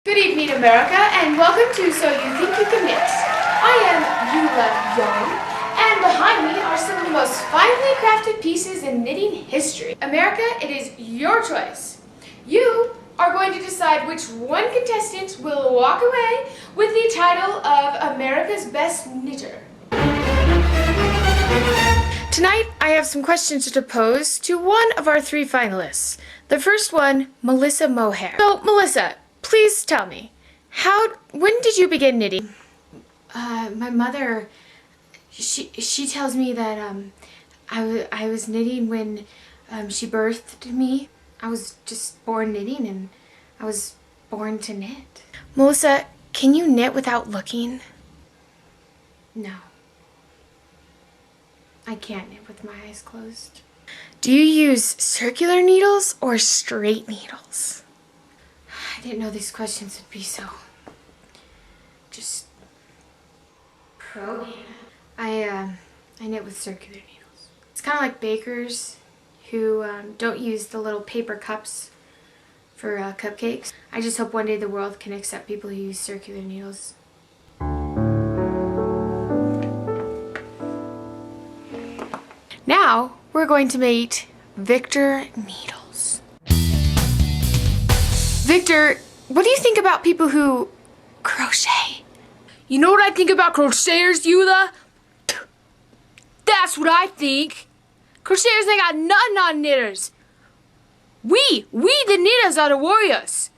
Good evening, America, and welcome to So You Think You Can Knit. I am Eula Young, and behind me are some of the most finely crafted pieces in knitting history. America, it is your choice. You are going to decide which one contestant will walk away with the title of America's Best Knitter. Tonight, I have some questions to pose to one of our three finalists. The first one, Melissa Mohair. So, Melissa, please tell me, when did you begin knitting? My mother, she tells me that I was knitting when she birthed me. I was just born knitting and I was born to knit. Melissa, can you knit without looking? No. I can't knit with my eyes closed. Do you use circular needles or straight needles? I didn't know these questions would be so just probing. I knit with circular needles. It's kind of like bakers who don't use the little paper cups for cupcakes. I just hope one day the world can accept people who use circular needles. Now we're going to meet Victor Needles. Victor, what do you think about people who crochet? You know what I think about crocheters, Eula? That's what I think. Crocheters ain't got nothing on knitters. We the knitters are the warriors.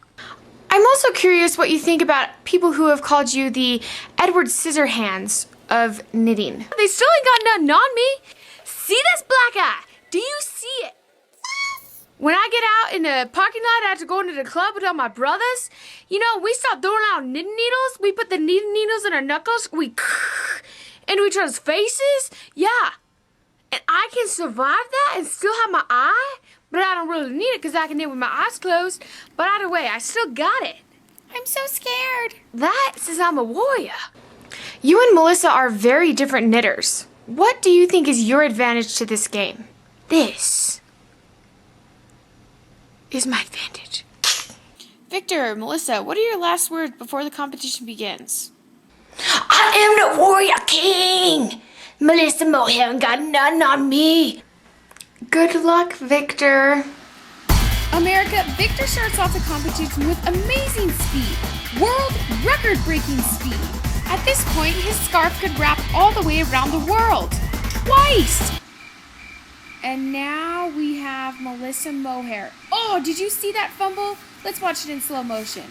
I'm also curious what you think about people who have called you the Edward Scissorhands of knitting. They still ain't got nothing on me. See this black eye? Do you see it? When I get out in the parking lot after going to the club with all my brothers, you know, we start throwing out knitting needles. We put the knitting needles in our knuckles. We into each other's faces. Yeah. And I can survive that and still have my eye, but I don't really need it because I can knit with my eyes closed. But either way, I still got it. I'm so scared. That says I'm a warrior. You and Melissa are very different knitters. What do you think is your advantage to this game? This is my advantage. Victor, Melissa, what are your last words before the competition begins? I am the warrior king. Melissa Mohair ain't got nothing on me. Good luck, Victor. America, Victor starts off the competition with amazing speed. World record-breaking speed. At this point, his scarf could wrap all the way around the world. Twice! And now we have Melissa Mohair. Oh, did you see that fumble? Let's watch it in slow motion.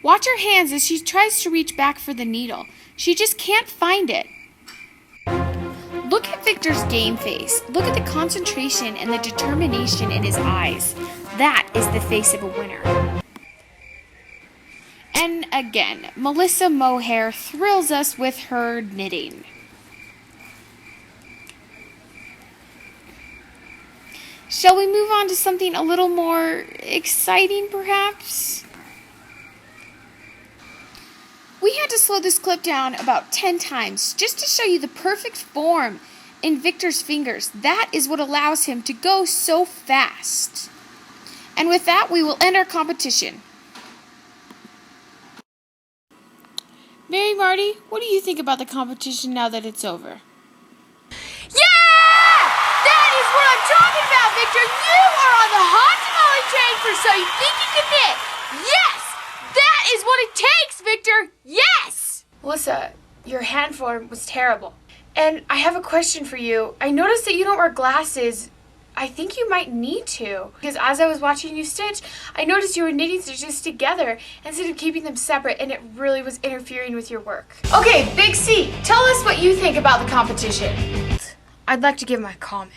Watch her hands as she tries to reach back for the needle. She just can't find it. Look at Victor's game face. Look at the concentration and the determination in his eyes. That is the face of a winner. And again, Melissa Mohair thrills us with her knitting. Shall we move on to something a little more exciting, perhaps? We had to slow this clip down about 10 times just to show you the perfect form in Victor's fingers. That is what allows him to go so fast. And with that, we will end our competition. Mary Marty, what do you think about the competition now that it's over? Talking about, Victor, you are on the hot tamale train for So You Think You Can Knit. Yes, that is what it takes, Victor. Yes. Melissa, your hand form was terrible. And I have a question for you. I noticed that you don't wear glasses. I think you might need to. Because as I was watching you stitch, I noticed you were knitting stitches together instead of keeping them separate, and it really was interfering with your work. Okay, Big C, tell us what you think about the competition. I'd like to give my comment.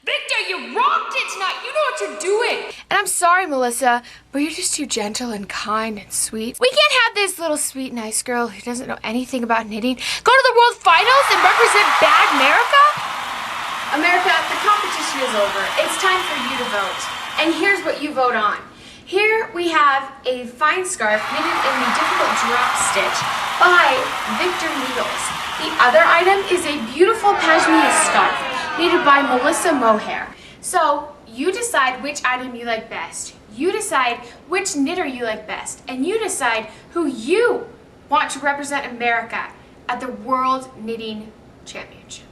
Victor, you rocked it tonight. You know what you're doing. And I'm sorry, Melissa, but you're just too gentle and kind and sweet. We can't have this little sweet, nice girl who doesn't know anything about knitting go to the World Finals and represent bad America? America, the competition is over. It's time for you to vote. And here's what you vote on. Here we have a fine scarf knitted in the difficult drop stitch by Victor Needles. The other item is a beautiful pashmina scarf knitted by Melissa Mohair. So you decide which item you like best. You decide which knitter you like best, and you decide who you want to represent America at the World Knitting Championship.